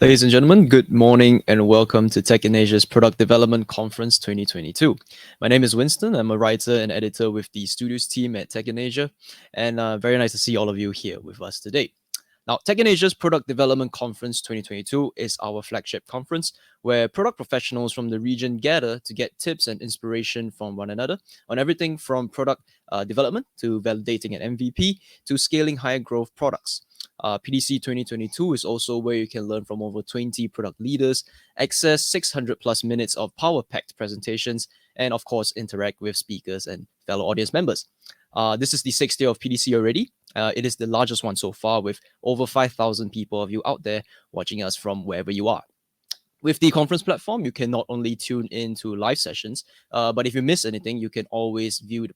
Ladies and gentlemen, good morning and welcome to Tech in Asia's Product Development Conference 2022. My name is Winston. I'm a writer and editor with the studios team at Tech in Asia, and very nice to see all of you here with us today. Now, Tech in Asia's Product Development Conference 2022 is our flagship conference where product professionals from the region gather to get tips and inspiration from one another on everything from product development to validating an MVP to scaling higher growth products. PDC 2022 is also where you can learn from over 20 product leaders, access 600 plus minutes of power-packed presentations, and of course, interact with speakers and fellow audience members. This is the sixth year of PDC already. It is the largest one so far with over 5,000 people of you out there watching us from wherever you are. With the conference platform, you can not only tune into live sessions, but if you miss anything, you can always view the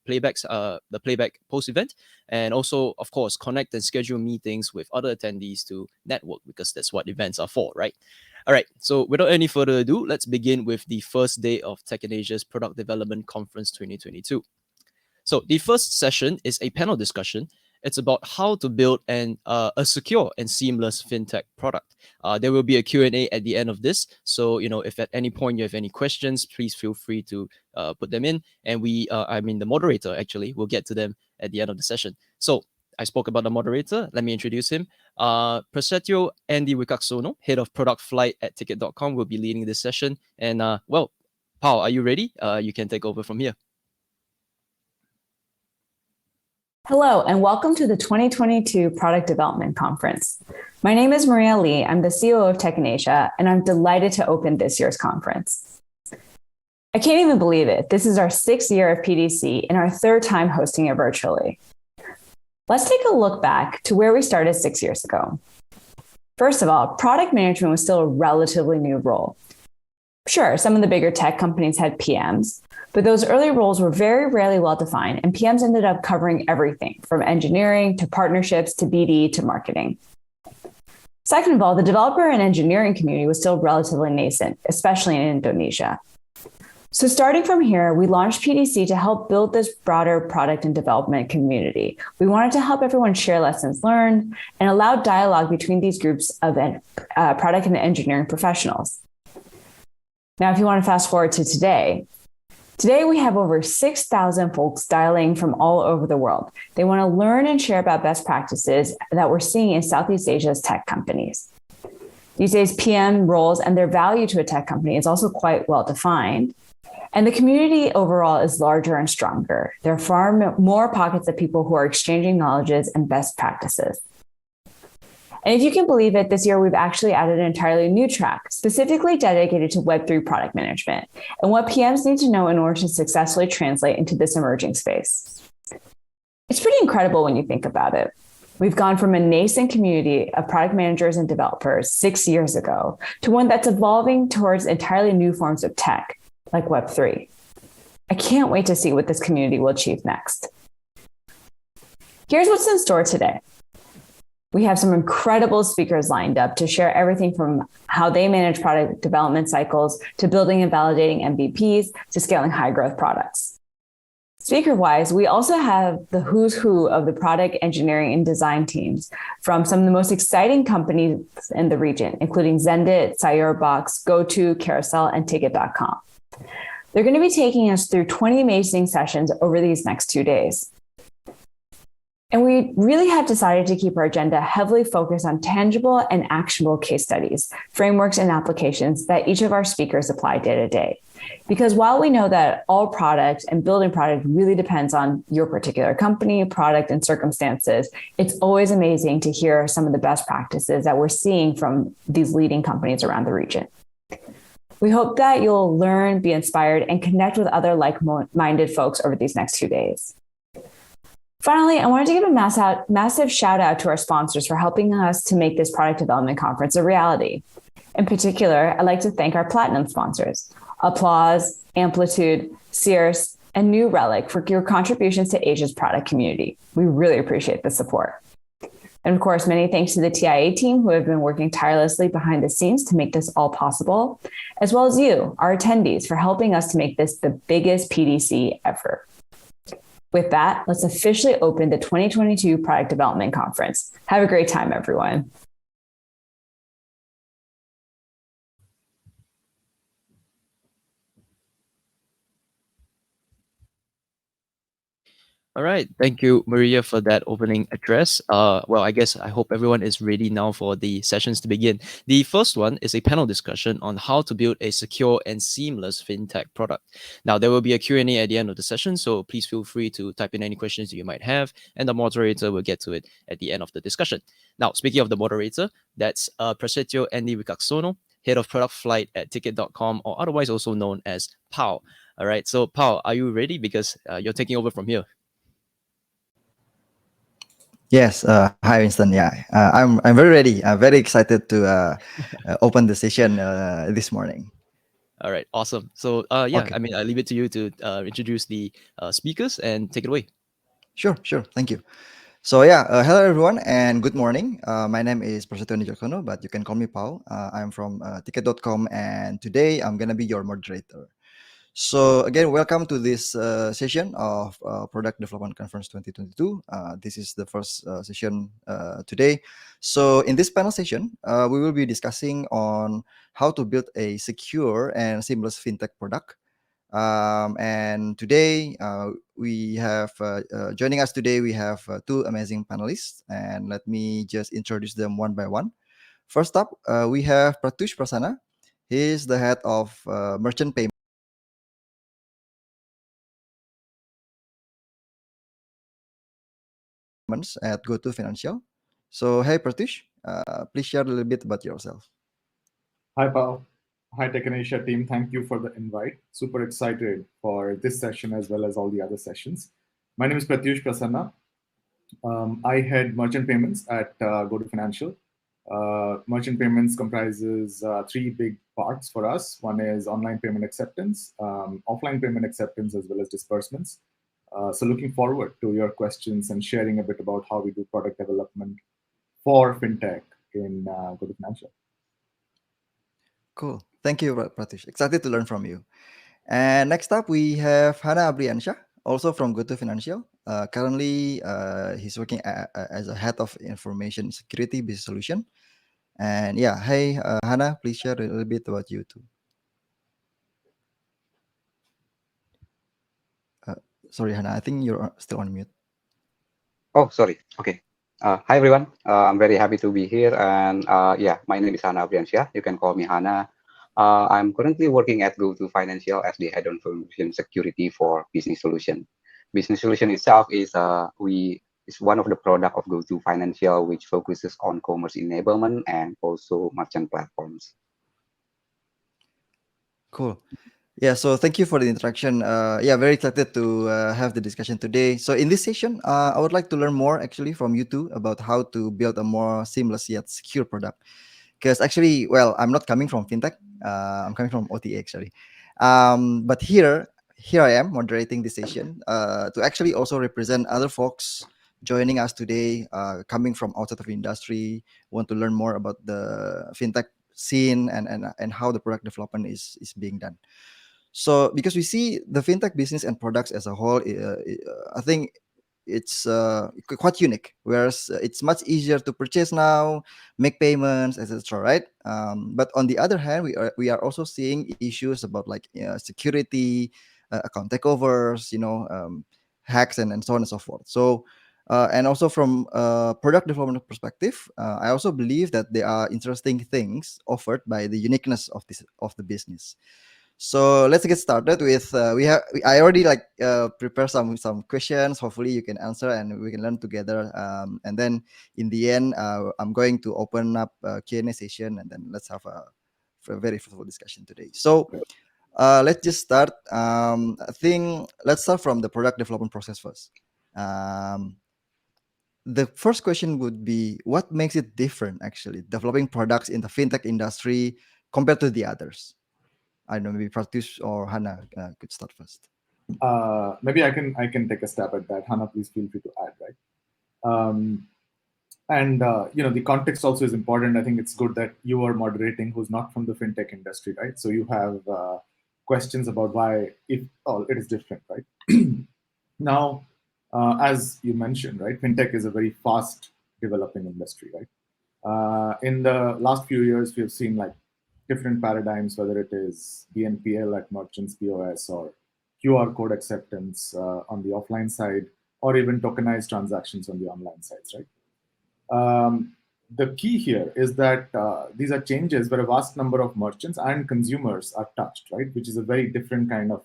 playback post-event, and also, of course, connect and schedule meetings with other attendees to network, because that's what events are for, right? All right, so without any further ado, let's begin with the first day of Tech in Asia's Product Development Conference 2022. So the first session is a panel discussion. It's about how to build a secure and seamless fintech product. There will be a Q&A at the end of this. So, if at any point you have any questions, please feel free to put them in. And the moderator actually will get to them at the end of the session. So I spoke about the moderator. Let me introduce him. Pratyush Andy Wikaksono, head of product flight at ticket.com, will be leading this session. And Pao, are you ready? You can take over from here. Hello, and welcome to the 2022 Product Development Conference. My name is Maria Lee. I'm the CEO of Tech in Asia, and I'm delighted to open this year's conference. I can't even believe it. This is our sixth year of PDC and our third time hosting it virtually. Let's take a look back to where we started 6 years ago. First of all, product management was still a relatively new role. Sure, some of the bigger tech companies had PMs, but those early roles were very rarely well-defined, and PMs ended up covering everything from engineering to partnerships to BD to marketing. Second of all, the developer and engineering community was still relatively nascent, especially in Indonesia. So starting from here, we launched PDC to help build this broader product and development community. We wanted to help everyone share lessons learned and allow dialogue between these groups of product and engineering professionals. Now, if you want to fast forward to today we have over 6,000 folks dialing from all over the world. They want to learn and share about best practices that we're seeing in Southeast Asia's tech companies. These days, PM roles and their value to a tech company is also quite well defined. And the community overall is larger and stronger. There are far more pockets of people who are exchanging knowledges and best practices. And if you can believe it, this year we've actually added an entirely new track, specifically dedicated to Web3 product management and what PMs need to know in order to successfully translate into this emerging space. It's pretty incredible when you think about it. We've gone from a nascent community of product managers and developers 6 years ago to one that's evolving towards entirely new forms of tech, like Web3. I can't wait to see what this community will achieve next. Here's what's in store today. We have some incredible speakers lined up to share everything from how they manage product development cycles to building and validating MVPs to scaling high growth products. Speaker-wise, we also have the who's who of the product engineering and design teams from some of the most exciting companies in the region, including Zendit, Sayurbox, GoTo, Carousel, and Ticket.com. They're going to be taking us through 20 amazing sessions over these next 2 days. And we really have decided to keep our agenda heavily focused on tangible and actionable case studies, frameworks, and applications that each of our speakers apply day to day. Because while we know that all product and building product really depends on your particular company, product, and circumstances, it's always amazing to hear some of the best practices that we're seeing from these leading companies around the region. We hope that you'll learn, be inspired, and connect with other like-minded folks over these next 2 days. Finally, I wanted to give a massive shout out to our sponsors for helping us to make this product development conference a reality. In particular, I'd like to thank our platinum sponsors, Applause, Amplitude, Sears, and New Relic for your contributions to Asia's product community. We really appreciate the support. And of course, many thanks to the TIA team who have been working tirelessly behind the scenes to make this all possible, as well as you, our attendees, for helping us to make this the biggest PDC ever. With that, let's officially open the 2022 Product Development Conference. Have a great time, everyone. All right. Thank you, Maria, for that opening address. Well, I hope everyone is ready now for the sessions to begin. The first one is a panel discussion on how to build a secure and seamless fintech product. Now, there will be a Q&A at the end of the session, so please feel free to type in any questions you might have, and the moderator will get to it at the end of the discussion. Now, speaking of the moderator, that's Prasetyo Andy Wicaksono, Head of Product Flight at Ticket.com, or otherwise also known as POW. All right, so POW, are you ready? Because you're taking over from here. Yes, hi Winston. Yeah, I'm very ready. I'm very excited to open the session this morning. All right, awesome. So, yeah, Okay, I mean, I leave it to you to introduce the speakers and take it away. sure. Thank you. So yeah, hello everyone and good morning. My name is Prasetyo Nijokono, but you can call me Pau. I'm from Ticket.com, and today I'm gonna be your moderator. So again, welcome to this session of Product Development Conference 2022. This is the first session today. So in this panel session, we will be discussing on how to build a secure and seamless fintech product. And today we have joining us today. We have two amazing panelists, and let me just introduce them one by one. First up, we have Pratyush Prasana. He is the head of merchant payments at GoTo Financial. So, hey Pratyush, please share a little bit about yourself. Hi, Paul. Hi, Tech and Asia team. Thank you for the invite. Super excited for this session as well as all the other sessions. My name is Pratyush Prasanna. I head merchant payments at GoTo Financial. Merchant payments comprises three big parts for us. One is online payment acceptance, offline payment acceptance, as well as disbursements. So looking forward to your questions and sharing a bit about how we do product development for FinTech in GoTo Financial. Cool. Thank you, Pratyush. Excited to learn from you. And next up, we have Hana Abriansha, also from GoTo Financial. Currently, he's working as a head of information security business solution. And yeah, hey, Hana, please share a little bit about you too. Uh, Sorry, Hana, I think you're still on mute. Oh, sorry. Okay. Hi, everyone. I'm very happy to be here. And yeah, my name is Hana Abriansya. You can call me Hana. I'm currently working at GoTo Financial as the head of information security for business solution. Business solution itself is one of the product of GoTo Financial, which focuses on commerce enablement and also merchant platforms. Cool. Yeah, so thank you for the introduction. Yeah, very excited to have the discussion today. So in this session, I would like to learn more actually from you two about how to build a more seamless yet secure product. Because actually, well, I'm not coming from fintech. I'm coming from OTA actually. But here I am moderating this session to actually also represent other folks joining us today, coming from outside of industry, want to learn more about the fintech scene and how the product development is being done. So because we see the fintech business and products as a whole, I think it's quite unique. Whereas it's much easier to purchase now, make payments, etc. Right? But on the other hand, we are also seeing issues about like security, account takeovers, hacks, and so on and so forth. So. And also from a product development perspective, I also believe that there are interesting things offered by the uniqueness of the business. So let's get started with I already like prepare some questions. Hopefully you can answer and we can learn together. And then in the end, I'm going to open up a Q&A session, and then let's have a very fruitful discussion today. So let's just start. I think let's start from the product development process first. The first question would be, what makes it different actually developing products in the fintech industry compared to the others? I don't know, maybe Pratyush or Hana could start first. Maybe I can take a stab at that. Hana, please feel free to add, right? And the context also is important. I think it's good that you are moderating who's not from the fintech industry, right? So you have questions about why it is different, right? Now, as you mentioned, right, fintech is a very fast developing industry, right? In the last few years, we have seen like different paradigms, whether it is BNPL at merchants POS or QR code acceptance on the offline side, or even tokenized transactions on the online sites, right? The key here is that these are changes where a vast number of merchants and consumers are touched, right? Which is a very different kind of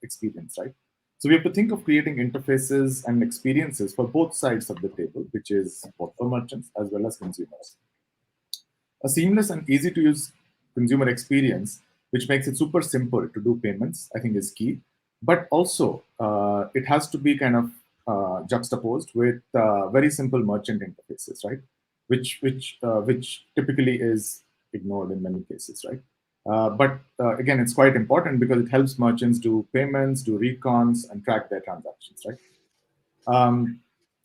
experience, right? So we have to think of creating interfaces and experiences for both sides of the table, which is both for merchants as well as consumers. A seamless and easy to use consumer experience, which makes it super simple to do payments, I think is key. But also, it has to be kind of juxtaposed with very simple merchant interfaces, right? Which typically is ignored in many cases, right? But again, it's quite important because it helps merchants do payments, do recons, and track their transactions, right?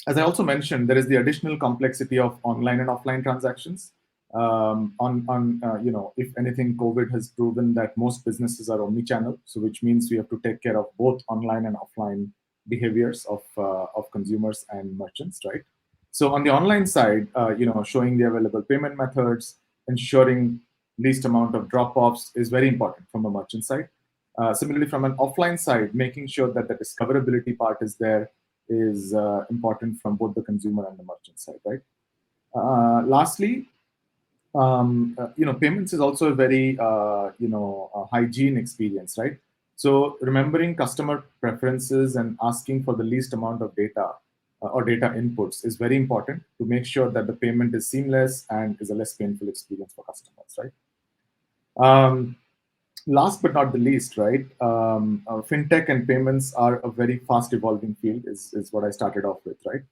As I also mentioned, there is the additional complexity of online and offline transactions. If anything, COVID has proven that most businesses are omni-channel, so which means we have to take care of both online and offline behaviors of consumers and merchants, right? So on the online side, showing the available payment methods, ensuring least amount of drop-offs is very important from a merchant side. Similarly, from an offline side, making sure that the discoverability part is there is important from both the consumer and the merchant side, right? Lastly, payments is also a very hygiene experience, right? So remembering customer preferences and asking for the least amount of data or data inputs is very important to make sure that the payment is seamless and is a less painful experience for customers, right? Last but not the least, right? Fintech and payments are a very fast evolving field, is what I started off with, right?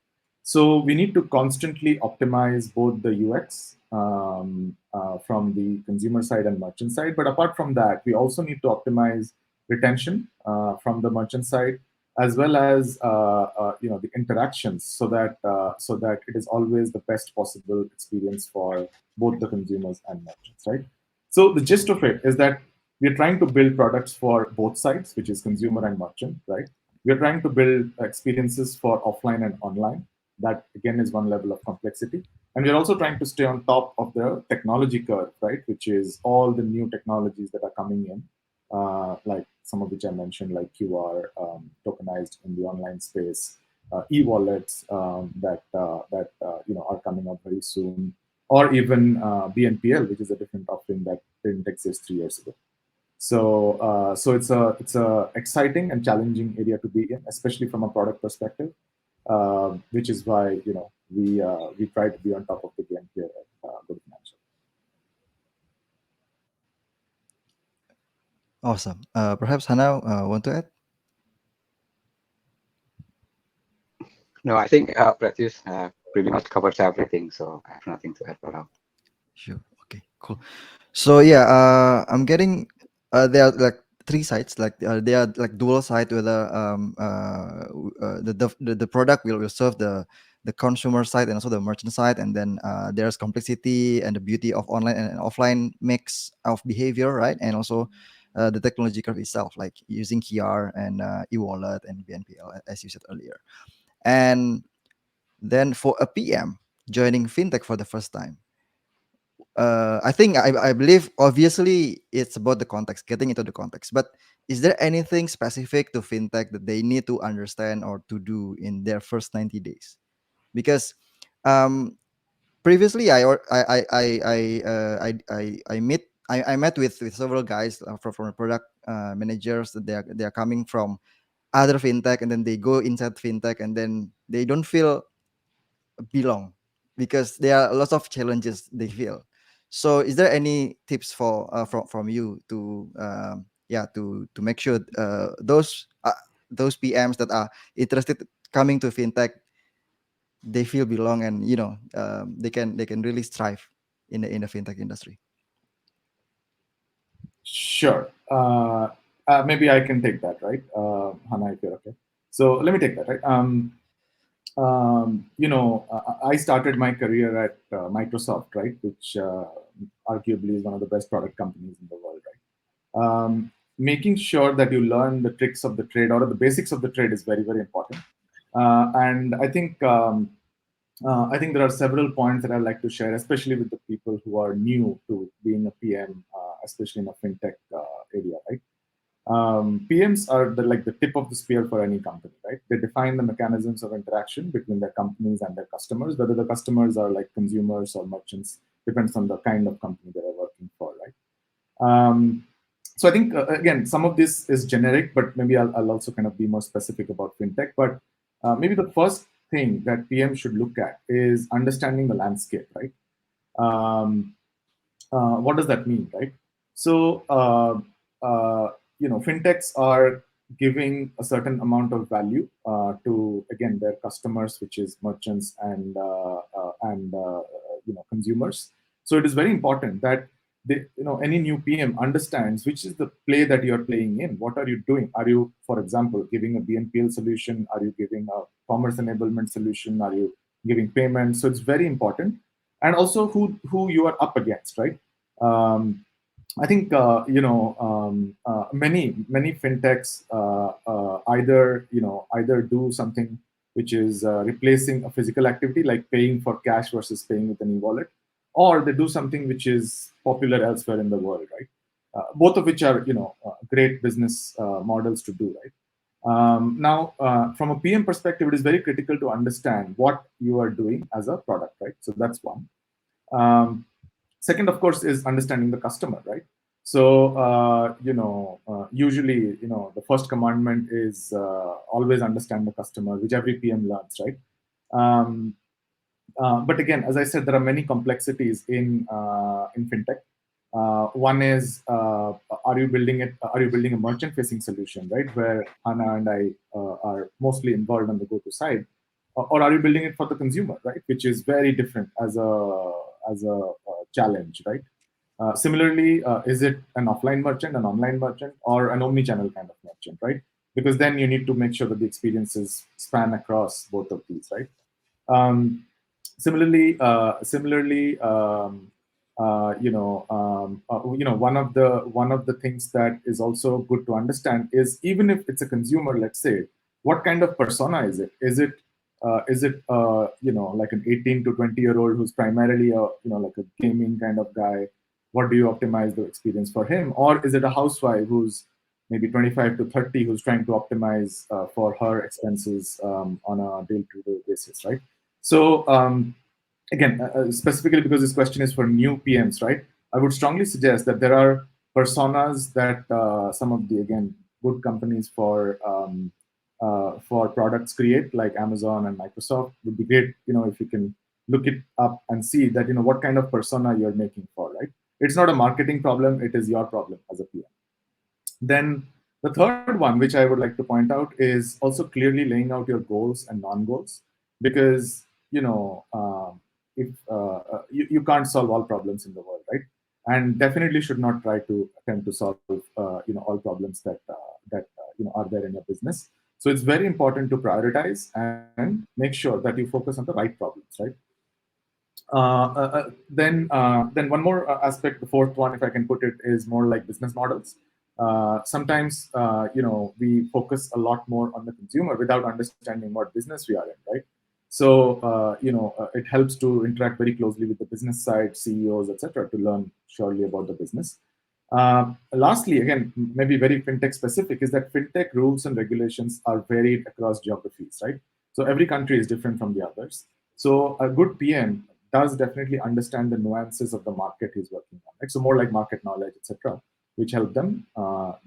So we need to constantly optimize both the UX from the consumer side and merchant side. But apart from that, we also need to optimize retention from the merchant side, as well as the interactions, so that it is always the best possible experience for both the consumers and merchants, right? So the gist of it is that we are trying to build products for both sides, which is consumer and merchant, right? We are trying to build experiences for offline and online. That again is one level of complexity. And we're also trying to stay on top of the technology curve, right? Which is all the new technologies that are coming in, like some of which I mentioned, like QR, tokenized in the online space, e-wallets that are coming up very soon, or even BNPL, which is a different offering that didn't exist 3 years ago. So it's a exciting and challenging area to be in, especially from a product perspective, which is why we try to be on top of the game here at GoTo Financial. Awesome. Perhaps Hana want to add? No, I think Pratyush pretty much covers everything, so I have nothing to add for now. Sure. Okay. Cool. So yeah, I'm getting there are like three sides. Like they are like dual side, whether the product will serve the consumer side and also the merchant side, and then there's complexity and the beauty of online and offline mix of behavior, right? And also the technology curve itself, like using QR and e-wallet and BNPL, as you said earlier. And then for a PM joining fintech for the first time, I believe obviously it's about the context, getting into the context. But is there anything specific to fintech that they need to understand or to do in their first 90 days? Because um, previously I met with several guys from product managers that they are coming from other fintech, and then they go inside fintech and then they don't feel belong because there are lots of challenges they feel. So is there any tips from you to to make sure those PMs that are interested coming to fintech, they feel belong, and they can really strive in the fintech industry? Sure. Maybe I can take that, right? Hana, if you're okay. So let me take that, right? I started my career at Microsoft, right, which arguably is one of the best product companies in the world, right? Making sure that you learn the tricks of the trade or the basics of the trade is very, very important. And I think there are several points that I'd like to share, especially with the people who are new to being a PM, especially in a fintech area, right? PMs are like the tip of the spear for any company, right? They define the mechanisms of interaction between their companies and their customers, whether the customers are like consumers or merchants, depends on the kind of company they are working for, right? Um, so I think, again, some of this is generic, but maybe I'll also kind of be more specific about fintech. But maybe the first thing that PM should look at is understanding the landscape, right? Um, what does that mean, right? So, fintechs are giving a certain amount of value to, again, their customers, which is merchants and consumers. So it is very important that any new PM understands which is the play that you're playing in. What are you doing? Are you, for example, giving a BNPL solution? Are you giving a commerce enablement solution? Are you giving payments? So it's very important, and also who you are up against, right? Um, I think many fintechs either do something which is replacing a physical activity like paying for cash versus paying with an e-wallet, or they do something which is popular elsewhere in the world, right? Both of which are great business models to do, right? Now, from a PM perspective, it is very critical to understand what you are doing as a product, right? So that's one. Um, Second, of course, is understanding the customer, right? So, usually, the first commandment is always understand the customer, which every PM learns, right? Um, but again, as I said, there are many complexities in fintech. One is, are you building it? Are you building a merchant-facing solution, right? Where Hana and I are mostly involved on the go-to side, or are you building it for the consumer, right? Which is very different as a challenge, right? Similarly, is it an offline merchant, an online merchant, or an omni-channel kind of merchant, right? Because then you need to make sure that the experiences span across both of these, right? Um, similarly, one of the things that is also good to understand is, even if it's a consumer, let's say, what kind of persona is it? Is it like an 18 to 20-year-old who's primarily like a gaming kind of guy? What do you optimize the experience for him? Or is it a housewife who's maybe 25 to 30 who's trying to optimize for her expenses on a day-to-day basis, right? So again, specifically because this question is for new PMs, right? I would strongly suggest that there are personas that some of the, again, good companies for products create, like Amazon and Microsoft. Would be great, if you can look it up and see that what kind of persona you're making for, right? It's not a marketing problem; it is your problem as a PM. Then the third one, which I would like to point out, is also clearly laying out your goals and non-goals, because if you can't solve all problems in the world, right? And definitely should not try to attempt to solve all problems that are there in your business. So it's very important to prioritize and make sure that you focus on the right problems, right? Then one more aspect, the fourth one, if I can put it, is more like business models. Sometimes we focus a lot more on the consumer without understanding what business we are in, right? So it helps to interact very closely with the business side, CEOs, etc., to learn surely about the business. Lastly, again, maybe very fintech specific, is that fintech rules and regulations are varied across geographies, right? So every country is different from the others. So a good PM does definitely understand the nuances of the market he's working on, right? So more like market knowledge, etc., which help them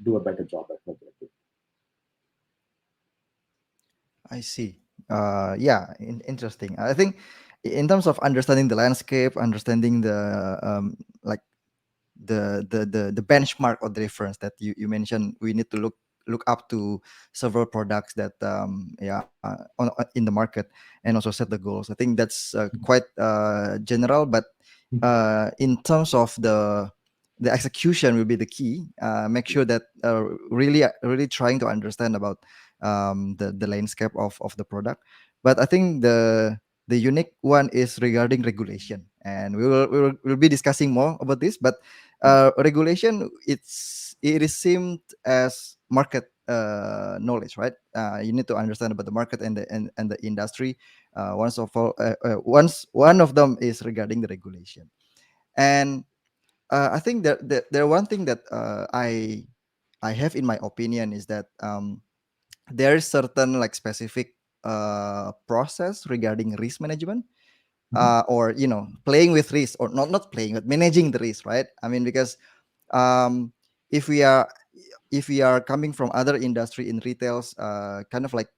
do a better job at what they're doing. I see. Yeah, interesting. I think in terms of understanding the landscape, understanding the like the benchmark or the reference that you mentioned, we need to look up to several products that in the market, and also set the goals. I think that's quite general, but in terms of the execution will be the key. Make sure that really trying to understand about the landscape of the product. But I think the unique one is regarding regulation, and we'll be discussing more about this. But regulation, it is seemed as market knowledge, right? You need to understand about the market and the industry. Once one of them is regarding the regulation, and I think that there one thing that I have in my opinion is that there is certain like specific process regarding risk management, or playing with risk, or not playing but managing the risk, right? I mean, because um, if we are coming from other industry in retails, kind of like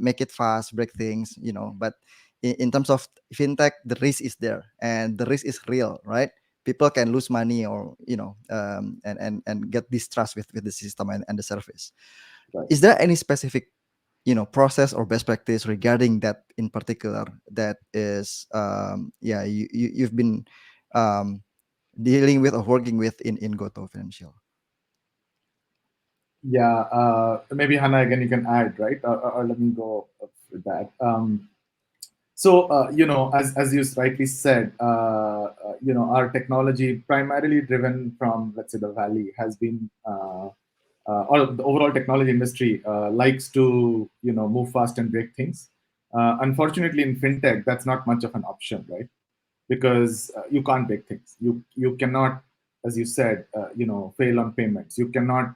make it fast, break things, but in terms of fintech, the risk is there and the risk is real, right? People can lose money, or and get distrust with the system and the service. Right. Is there any specific process or best practice regarding that in particular that is you've been um, dealing with or working with in GoTo Financial? Yeah, maybe Hannah, again, you can add, right? Or let me go with that. So, as you rightly said, our technology, primarily driven from, let's say, the Valley, has been, or the overall technology industry likes to, move fast and break things. Unfortunately, in fintech, that's not much of an option, right? Because you can't break things. You cannot, as you said, fail on payments. You cannot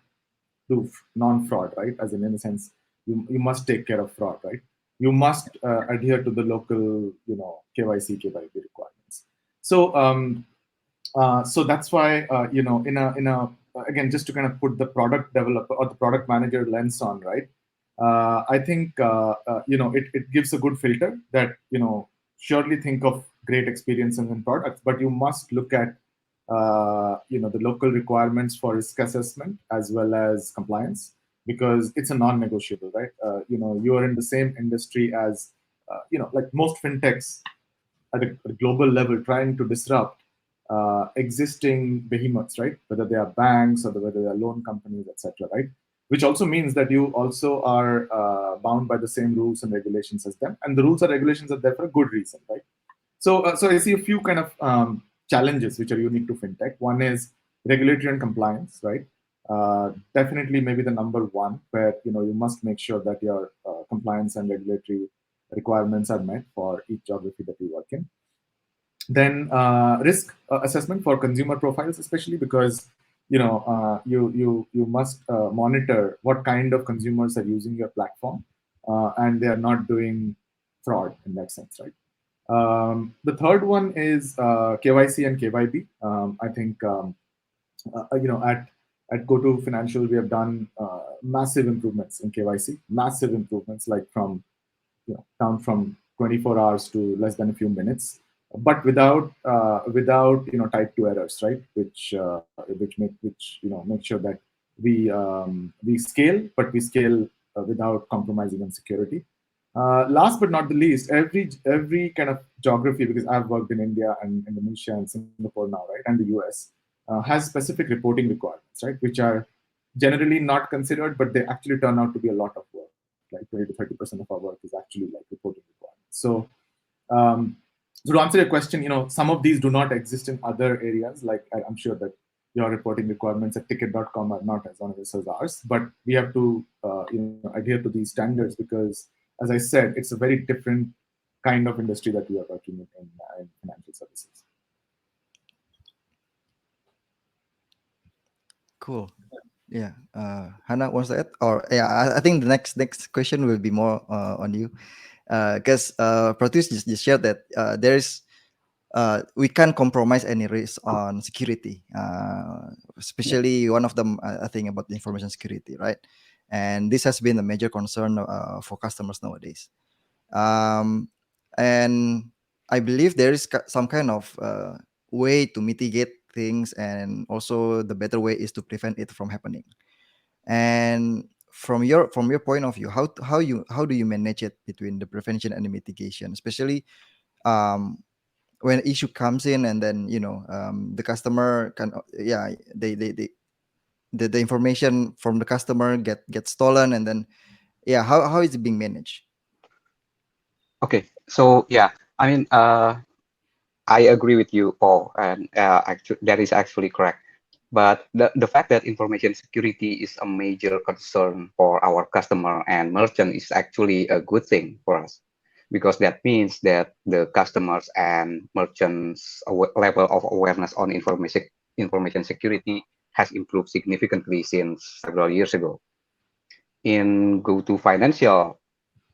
do non-fraud, right? As in a sense, you must take care of fraud, right? You must adhere to the local, KYC, KYB requirements. So, so that's why, in a again, just to kind of put the product developer or the product manager lens on, right? I think it gives a good filter that surely think of great experiences and products, but you must look at the local requirements for risk assessment as well as compliance, because it's a non-negotiable, right? You are in the same industry as like most fintechs at a global level trying to disrupt existing behemoths, right? Whether they are banks or whether they are loan companies, etc., right? Which also means that you also are bound by the same rules and regulations as them, and the rules and regulations are there for a good reason, right? So I see a few kind of challenges which are unique to fintech. One is regulatory and compliance, right? Definitely, maybe the number one, where you must make sure that your compliance and regulatory requirements are met for each geography that you work in. Then risk assessment for consumer profiles, especially because you must monitor what kind of consumers are using your platform, and they are not doing fraud in that sense, right? The third one is KYC and KYB. I think at GoTo Financial we have done massive improvements in KYC, massive improvements, like from down from 24 hours to less than a few minutes, but without type 2 errors, right? Which make sure that we scale, but we scale without compromising on security. Last but not the least, every kind of geography, because I've worked in India and Indonesia and Singapore now, right, and the US, has specific reporting requirements, right, which are generally not considered, but they actually turn out to be a lot of work. Like 20 to 30% of our work is actually like reporting requirements. Um, so to answer your question, some of these do not exist in other areas. Like I'm sure that your reporting requirements at ticket.com are not as onerous as ours, but we have to adhere to these standards because, as I said, it's a very different kind of industry that we are working in financial services. Cool. Yeah. Hannah wants to add, or yeah, I think the next question will be more on you, because Pratyush just shared that there is we can't compromise any risk on security, especially one of them, I think, about the information security, right? And this has been a major concern for customers nowadays. And I believe there is some kind of way to mitigate things, and also the better way is to prevent it from happening. And from your point of view, how do you manage it between the prevention and the mitigation, especially um, when issue comes in, and then the customer can the information from the customer get stolen, and then how is it being managed? Okay, so yeah, I mean, I agree with you, Paul, and actually, that is actually correct. But the fact that information security is a major concern for our customer and merchant is actually a good thing for us, because that means that the customers and merchants level of awareness on information security has improved significantly since several years ago. In GoTo Financial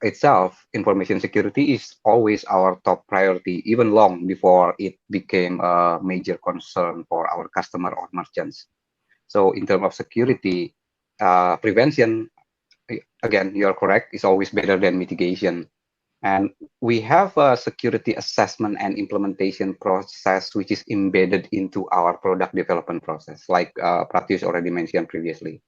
itself, information security is always our top priority, even long before it became a major concern for our customer or merchants. So in terms of security, prevention, again, you're correct, is always better than mitigation. And we have a security assessment and implementation process which is embedded into our product development process, like Pratyush already mentioned previously.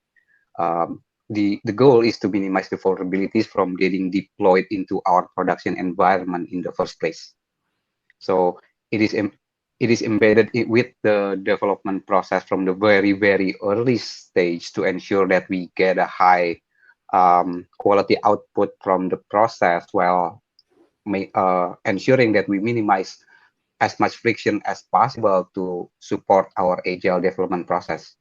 Um, the goal is to minimize the vulnerabilities from getting deployed into our production environment in the first place. So it is it is embedded with the development process from the very early stage to ensure that we get a high quality output from the process while ensuring that we minimize as much friction as possible to support our agile development process.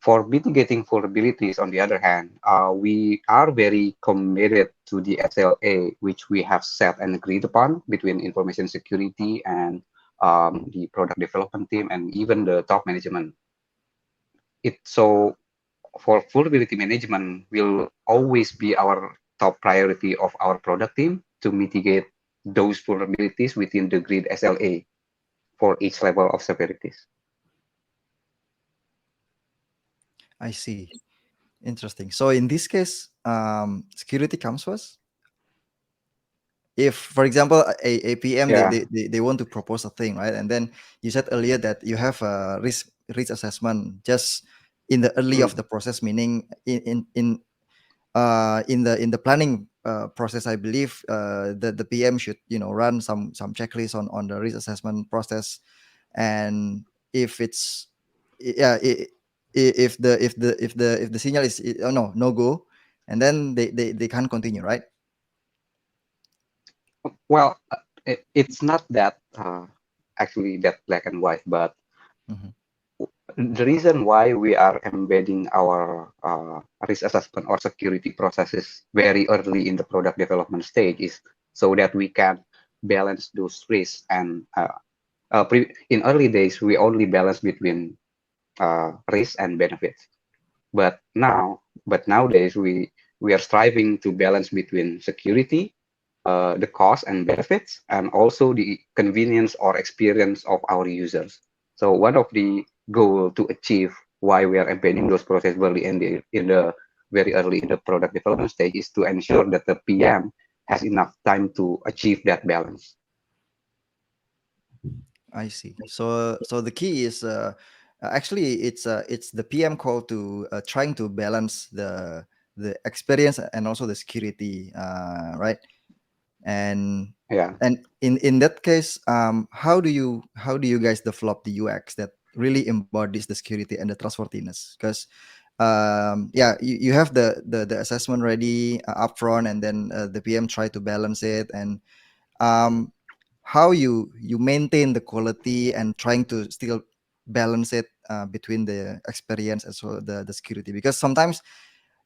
For mitigating vulnerabilities, on the other hand, we are very committed to the SLA, which we have set and agreed upon between information security and the product development team and even the top management. So for vulnerability management will always be our top priority of our product team to mitigate those vulnerabilities within the grid SLA for each level of severities. I see. Interesting. So in this case, security comes first. If, for example, a PM Yeah, they want to propose a thing, right? And then you said earlier that you have a risk assessment just in the early of mm, the process, meaning in the planning process, I believe the PM should run some checklist on the risk assessment process, and if it's yeah if the signal is oh no go, and then they can't continue, right? well, it's not that actually that black and white, but Mhm. the reason why we are embedding our risk assessment or security processes very early in the product development stage is so that we can balance those risks. And in early days, we only balance between risk and benefits. But nowadays, we are striving to balance between security, the cost and benefits, and also the convenience or experience of our users. So one of the goal to achieve why we are embedding those processes early in the very early in the product development stage is to ensure that the PM has enough time to achieve that balance. I see. So the key is actually it's the PM call to trying to balance the experience and also the security, right? And Yeah, in that case, how do you guys develop the UX that really embodies the security and the trustworthiness? Because yeah, you have the assessment ready upfront, and then the PM try to balance it, and um, how you maintain the quality and trying to still balance it between the experience as well the security, because sometimes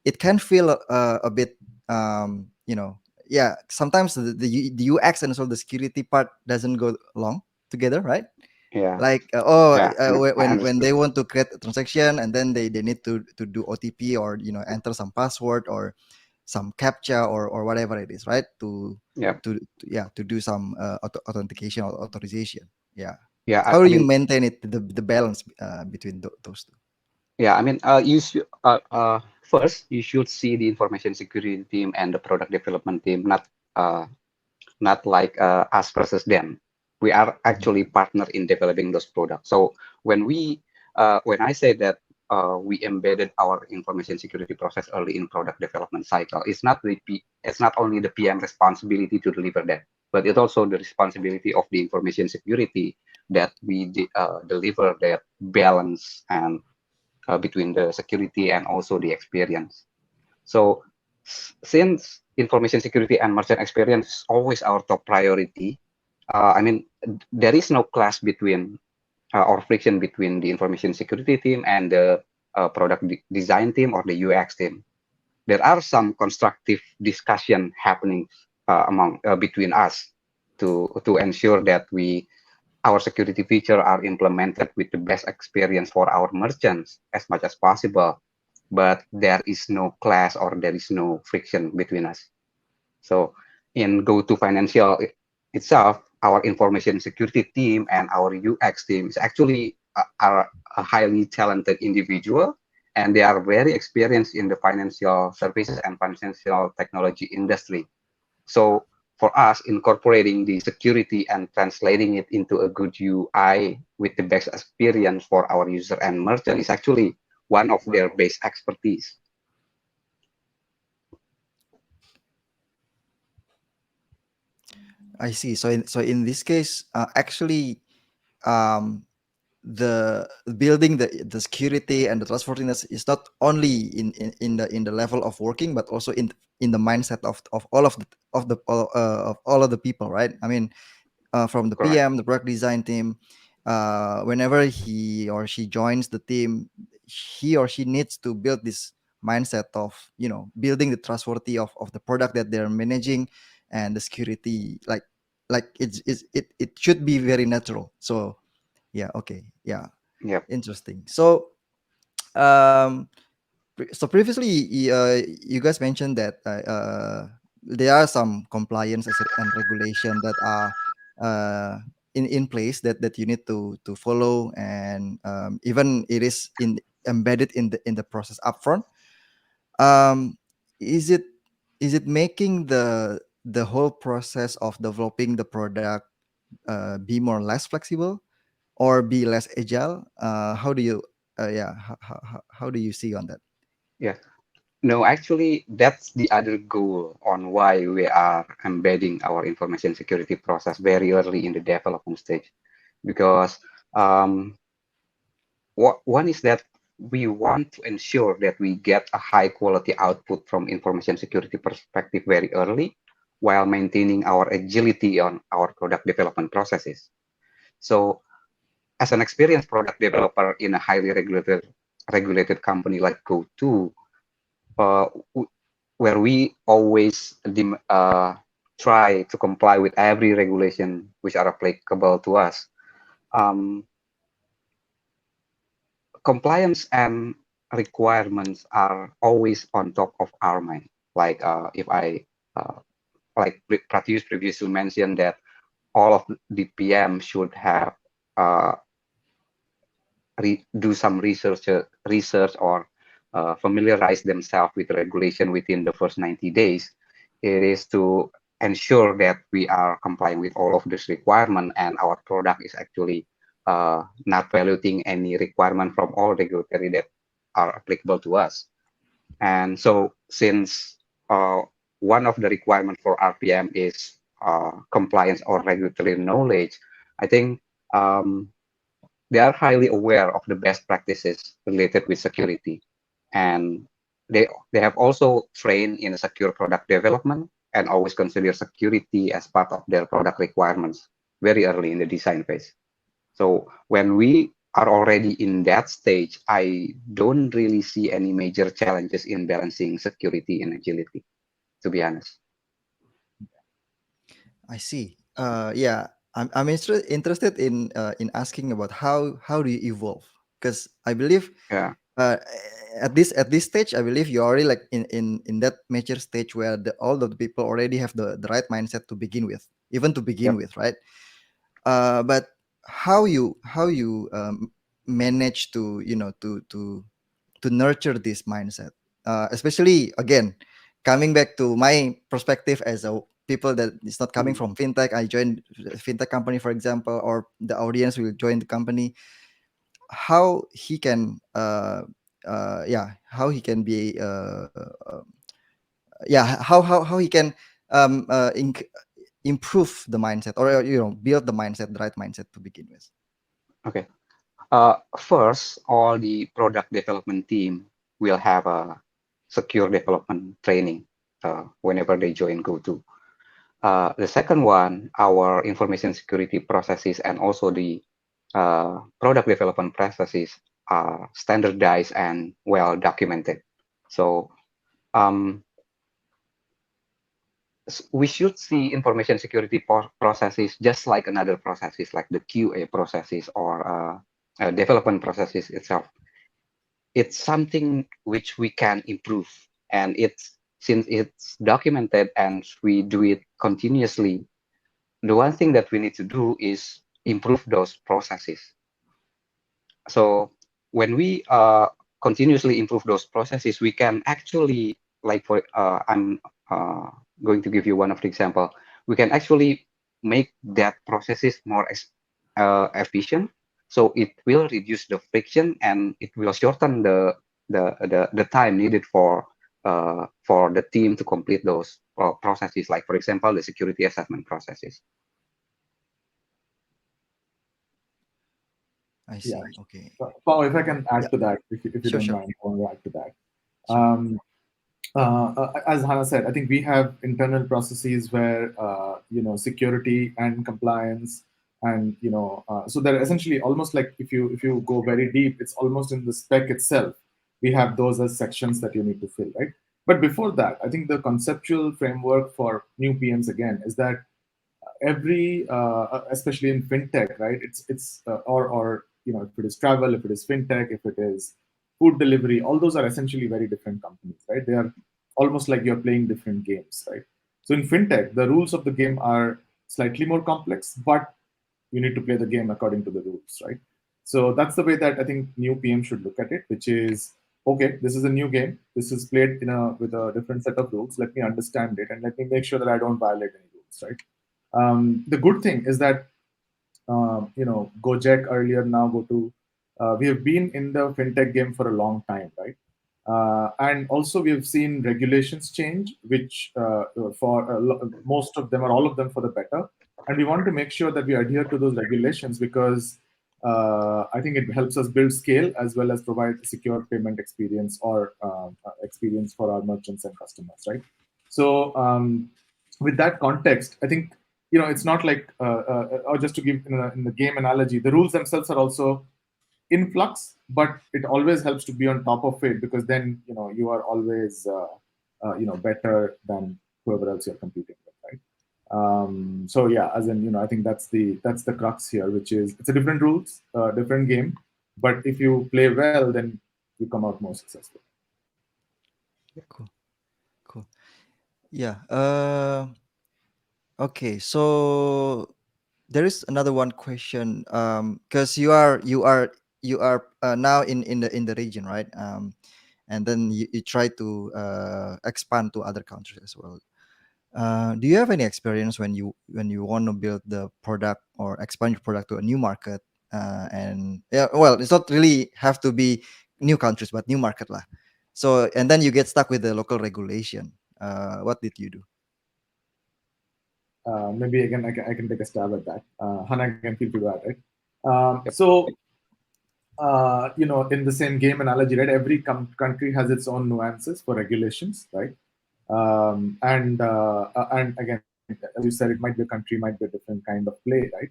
it can feel a bit yeah, sometimes the UX and so the security part doesn't go along together, right? yeah, Like yeah. I when understood. they want to create a transaction, and then they need to do OTP, or enter some password or some captcha, or whatever it is, right? Yeah, Yeah, to do some authentication or authorization. Yeah. yeah. How I do you mean, maintain it, the balance between those two? yeah. I mean, you should first you should see the information security team and the product development team uh, not like us versus them. We are Mhm. actually partner in developing those products. So when I say that we embedded our information security process early in product development cycle, it's not only the PM responsibility to deliver that, but it's also the responsibility of the information security that we deliver that balance and between the security and also the experience. So since information security and merchant experience is always our top priority, I mean, there is no clash between or friction between the information security team and the product design team or the UX team. There are some constructive discussion happening among between us to ensure that we our security feature are implemented with the best experience for our merchants as much as possible, but there is no clash or there is no friction between us. So in GoTo Financial itself, our information security team and our UX team is actually are a highly talented individual, and they are very experienced in the financial services and financial technology industry. So for us, incorporating the security and translating it into a good UI with the best experience for our user and merchant is actually one of their base expertise. I see. So in this case, actually, um, the building the security and the trustworthiness is not only in the level of working, but also in the mindset of all of all of the people, right? I mean, from the Correct. PM, the product design team, whenever he or she joins the team, he or she needs to build this mindset of building the trustworthy of the product that they're managing, and the security, like it should be very natural. So yeah, okay, yeah, Yep. interesting. So um so previously, you guys mentioned that there are some compliance and regulation that are uh, in place that you need to follow, and even it is embedded in the process upfront. Um, is it making the whole process of developing the product be more or less flexible, or be less agile? How do you yeah how do you see on that? Yeah. No, actually, that's the other goal on why we are embedding our information security process very early in the development stage. Because one is that we want to ensure that we get a high quality output from information security perspective very early, while maintaining our agility on our product development processes. So, as an experienced product developer in a highly regulated company like GoTo, uh, where we always try to comply with every regulation which are applicable to us. Um, Compliance and requirements are always on top of our mind. Like if I like Pratyush previously mentioned that all of the PM should have uh, do some research or familiarize themselves with regulation within the first 90 days. It is to ensure that we are complying with all of this requirement and our product is actually not violating any requirement from all regulatory that are applicable to us. And so since one of the requirements for RPM is compliance or regulatory knowledge, I think they are highly aware of the best practices related with security. And they have also trained in secure product development and always consider security as part of their product requirements very early in the design phase. So when we are already in that stage, I don't really see any major challenges in balancing security and agility, to be honest. I see. Yeah, I'm interested in asking about how do you evolve? Because I believe Yeah, uh, at this stage, I believe you're already like in that mature stage where all of the people already have the right mindset to begin with, even to begin yep. with, right? But how you manage to to nurture this mindset, especially again coming back to my perspective as a people that is not coming Mm. from fintech. I joined a fintech company, for example, or the audience will join the company. How he can how he can be how he can um uh, inc- improve the mindset, or build the mindset, the right mindset to begin with. Okay. First, all the product development team will have a secure development training whenever they join GoTo. The second one, our information security processes and also the product development processes are standardized and well documented. So um, we should see information security processes just like another processes, like the QA processes or development processes itself. It's something which we can improve, and it's since it's documented and we do it continuously, the one thing that we need to do is improve those processes. So when we continuously improve those processes, we can actually, like for I'm uh, going to give you one of the example. We can actually make that processes more efficient. So it will reduce the friction and it will shorten the time needed for the team to complete those processes. Like for example, the security assessment processes. I Yeah. see. Okay. Paul, if I can Yeah. add to that, if you Sure. don't Sure. mind, I want to add to that. Sure. As Hannah said, I think we have internal processes where security and compliance, and so they're essentially almost like if you go very deep, it's almost in the spec itself. We have those as sections that you need to fill, right? But before that, I think the conceptual framework for new PMs again is that every especially in fintech, right, it's or if it is travel, if it is fintech, if it is food delivery, all those are essentially very different companies, right? They are almost like you're playing different games, right? So in fintech, the rules of the game are slightly more complex, but you need to play the game according to the rules, right? So that's the way that I think new PM should look at it, which is okay, this is a new game, this is played with a different set of rules, let me understand it and let me make sure that I don't violate any rules, right? The good thing is that Gojek earlier, now GoTo, we have been in the fintech game for a long time, right? And also we have seen regulations change, which for most of them or all of them for the better. And we want to make sure that we adhere to those regulations because I think it helps us build scale as well as provide secure payment experience or experience for our merchants and customers, right? So with that context, I think it's not like or just to give in the game analogy, the rules themselves are also in flux, but it always helps to be on top of it because then you are always better than whoever else you're competing with, right? So yeah, as in I think that's the crux here, which is it's a different rules, different game, but if you play well, then you come out more successful. Cool. Cool. Yeah. Okay. So there is another one question. Because you are now in the region, right? And then you try to expand to other countries as well. Do you have any experience when you want to build the product or expand your product to a new market? And yeah, well, it's not really have to be new countries, but new market lah. So and then you get stuck with the local regulation. What did you do? Maybe again I can take a stab at that. Hannah can feel free to add, right? Yep. So in the same game analogy, right? Every country has its own nuances for regulations, right? And again, as you said, it might be a country, might be a different kind of play, right?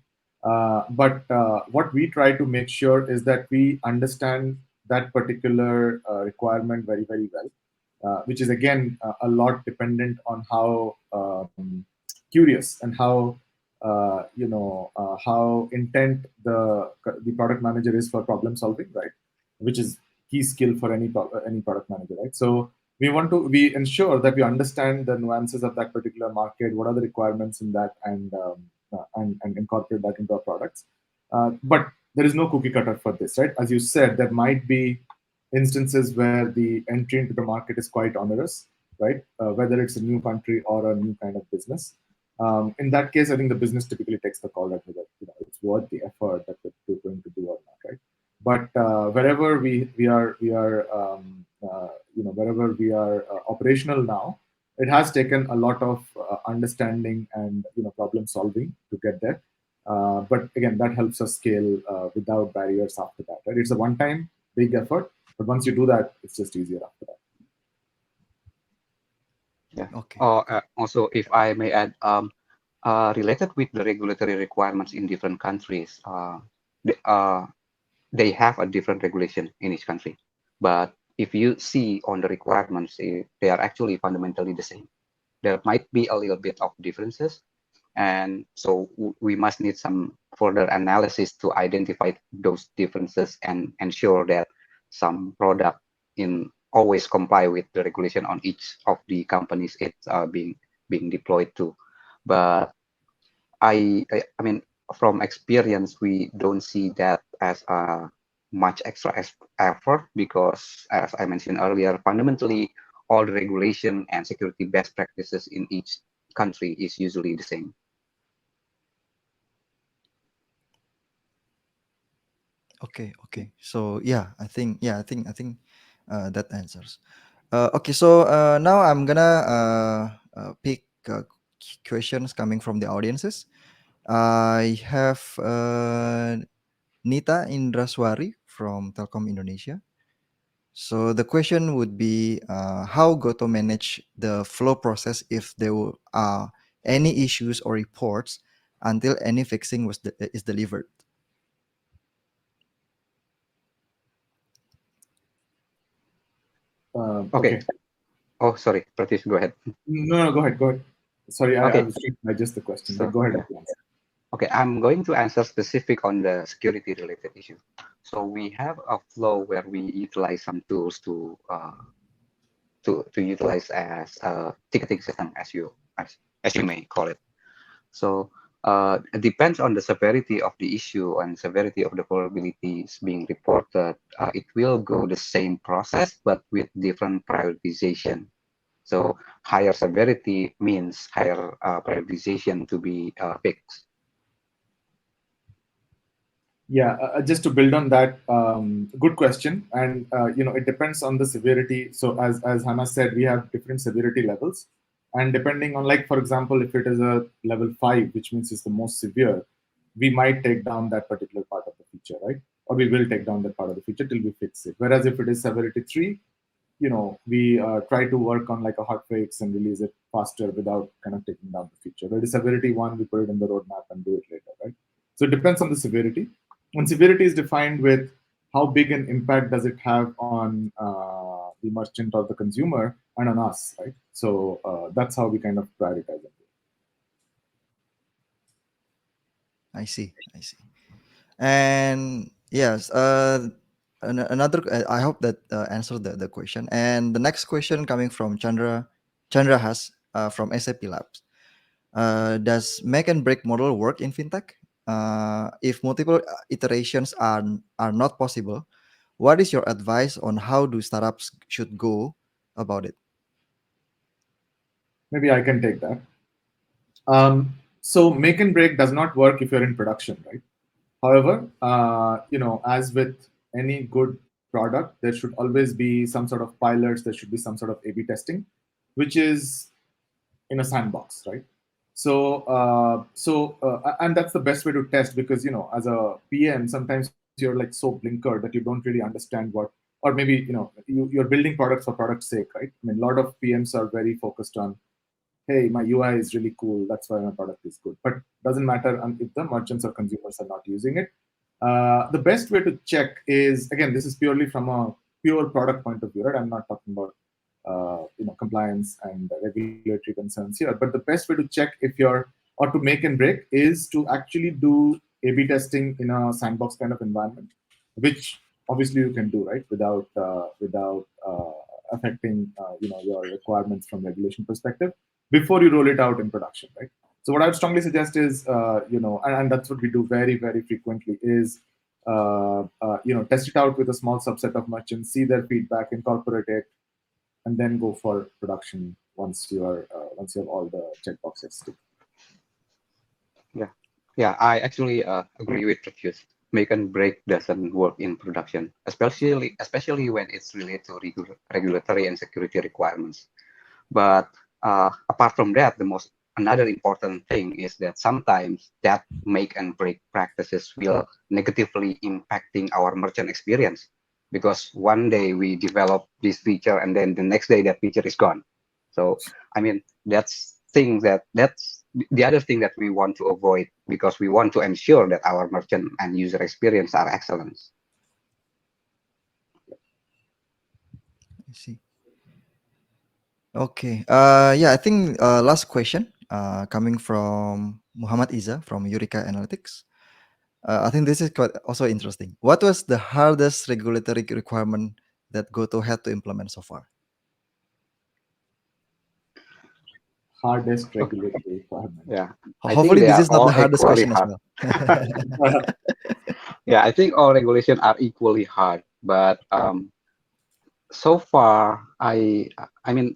But what we try to make sure is that we understand that particular requirement very, very well, which is again a lot dependent on how curious and how intent the product manager is for problem solving, right? Which is key skill for any product manager, right? So we ensure that we understand the nuances of that particular market, what are the requirements in that, and incorporate that into our products. But there is no cookie cutter for this, right? As you said, there might be instances where the entry into the market is quite onerous, right? Whether it's a new country or a new kind of business. In that case, I think the business typically takes the call that it's worth the effort that we're going to do or not, right? But wherever wherever we are operational now, it has taken a lot of understanding and problem solving to get there. But again, that helps us scale without barriers after that, right? It's a one-time big effort, but once you do that, it's just easier after that. Yeah. Okay. Also, if I may add, related with the regulatory requirements in different countries, they have a different regulation in each country. But if you see on the requirements, they are actually fundamentally the same. there might be a little bit of differences. And so we must need some further analysis to identify those differences and ensure that some product in always comply with the regulation on each of the companies it's being deployed to. But I mean, from experience, we don't see that as a much extra effort because, as I mentioned earlier, fundamentally all the regulation and security best practices in each country is usually the same. Okay. So yeah, I think that answers. Okay, so now I'm gonna pick questions coming from the audiences. I have Nita Indraswari from Telkom Indonesia. So the question would be how GoTo manage the flow process if there are any issues or reports until any fixing is delivered. Okay. Okay. Oh, sorry, Pratyush, go ahead. No, go ahead. Go ahead. Sorry, I Okay, was trying to digest the question, but so go ahead yeah. with the answer. Okay, I'm going to answer specific on the security related issue. So we have a flow where we utilize some tools to utilize as a ticketing system, as you may call it. So it depends on the severity of the issue and severity of the vulnerabilities being reported. It will go the same process, but with different prioritization. So higher severity means higher prioritization to be fixed. Yeah, just to build on that, good question. And it depends on the severity. So as Hannah said, we have different severity levels, and depending on, like, for example, if it is a level 5, which means it's the most severe, we might take down that particular part of the feature, right? Or we will take down that part of the feature till we fix it. Whereas if it is severity 3, we try to work on like a hot fix and release it faster without kind of taking down the feature. Where the severity 1, we put it in the roadmap and do it later, right? So it depends on the severity. And severity is defined with how big an impact does it have on the merchant or the consumer and on us, right? So that's how we kind of prioritize it. I see. And yes, another. I hope that answered the question. And the next question coming from Chandra Has from SAP Labs. Does make and break model work in fintech? If multiple iterations are not possible, what is your advice on how do startups should go about it? Maybe I can take that. So make and break does not work if you're in production, right? However, as with any good product, there should always be some sort of pilots. There should be some sort of A/B testing, which is in a sandbox, right? And that's the best way to test, because as a PM, sometimes you're like so blinkered that you don't really understand what, or maybe you're building products for product's sake, right? I mean, a lot of PMs are very focused on, hey, my UI is really cool, that's why my product is good. But doesn't matter if the merchants or consumers are not using it. The best way to check is, again, this is purely from a pure product point of view, right? I'm not talking about compliance and regulatory concerns here. But the best way to check if you're, or to make and break, is to actually do A/B testing in a sandbox kind of environment, which obviously you can do, right, without affecting your requirements from regulation perspective before you roll it out in production, right? So what I would strongly suggest is, and that's what we do very, very frequently, is test it out with a small subset of merchants, see their feedback, incorporate it, and then go for production once you have all the checkboxes ticked. Yeah, yeah, I actually agree with Pratyush. Make and break doesn't work in production, especially when it's related to regulatory and security requirements. But apart from that, the most another important thing is that sometimes that make and break practices will negatively impacting our merchant experience, because one day we develop this feature and then the next day that feature is gone. So I mean that's the other thing that we want to avoid, because we want to ensure that our merchant and user experience are excellent. I see. Okay. Yeah, I think last question coming from Muhammad Iza from Eureka Analytics. I think this is quite also interesting. What was the hardest regulatory requirement that GoTo had to implement so far? Hardest Oh, regulatory requirement. yeah, I think Hopefully, they this are is not the all hardest equally question as hard. well. Yeah, I think all regulations are equally hard, but so far, I mean,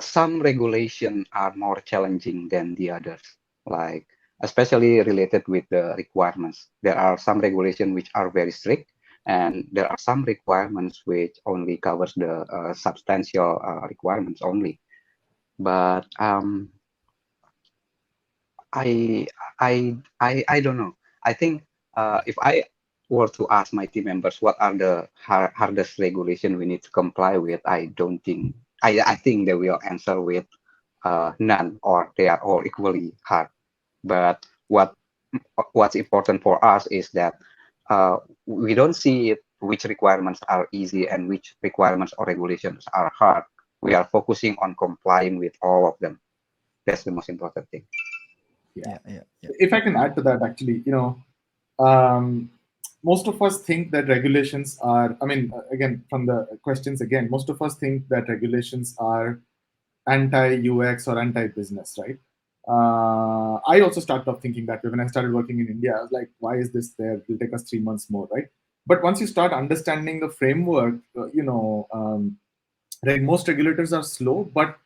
some regulation are more challenging than the others, like especially related with the requirements. There are some regulation which are very strict, and there are some requirements which only covers the substantial requirements only. But I I don't know. I think if I were to ask my team members what are the hardest regulation we need to comply with, I don't think I think they will answer with none, or they are all equally hard. But what's important for us is that we don't see it, which requirements are easy and which requirements or regulations are hard. We are focusing on complying with all of them. That's the most important thing. Yeah. Yeah, yeah, yeah. If I can add to that, actually, um, most of us think that regulations are, I mean, again, from the questions again, most of us think that regulations are anti-UX or anti-business, right? I also started off thinking that way when I started working in India. I was like, why is this there? It will take us 3 months more, right? But once you start understanding the framework, most regulators are slow, but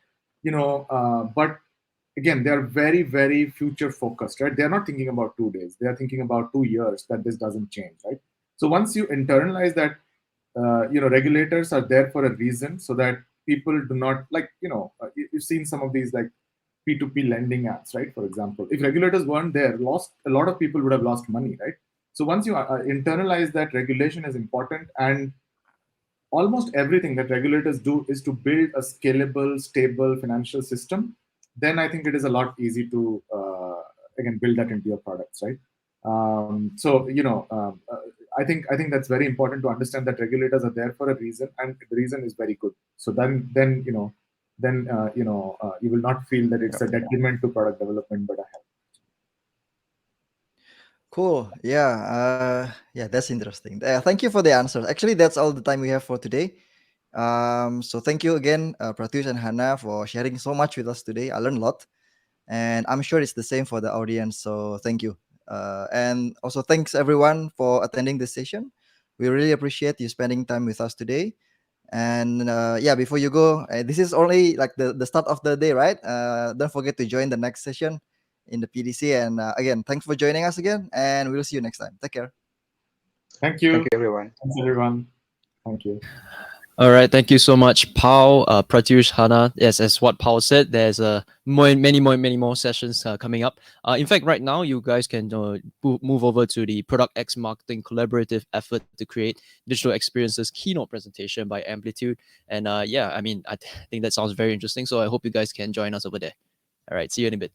again, they are very, very future focused, right? They're not thinking about 2 days. They are thinking about 2 years that this doesn't change, right? So once you internalize that, regulators are there for a reason, so that people do not like, you've seen some of these like P2P lending apps, right? For example, if regulators weren't there, lost a lot of people would have lost money, right? So once you internalize that regulation is important, and almost everything that regulators do is to build a scalable, stable financial system, then I think it is a lot easy to again build that into your products, right? I think that's very important to understand that regulators are there for a reason, and the reason is very good. So then you will not feel that it's Yep. a detriment to product development, but a help. Cool. Yeah, that's interesting. Thank you for the answers. Actually, that's all the time we have for today. So thank you again, Pratyush and Hana, for sharing so much with us today. I learned a lot, and I'm sure it's the same for the audience. So thank you. And also thanks everyone for attending this session. We really appreciate you spending time with us today. And yeah, before you go, this is only like the start of the day, right? Don't forget to join the next session in the PDC. And again, thanks for joining us again, and we'll see you next time. Take care. Thank Thank you. you, everyone. Thanks, everyone. Thank you. All right, thank you so much, Pao, Pratyush, Hana. Yes, as what Pao said, there's many more sessions coming up. In fact, right now you guys can move over to the Product X Marketing collaborative effort to create digital experiences keynote presentation by Amplitude. And yeah, I mean, I think that sounds very interesting. So I hope you guys can join us over there. All right, see you in a bit.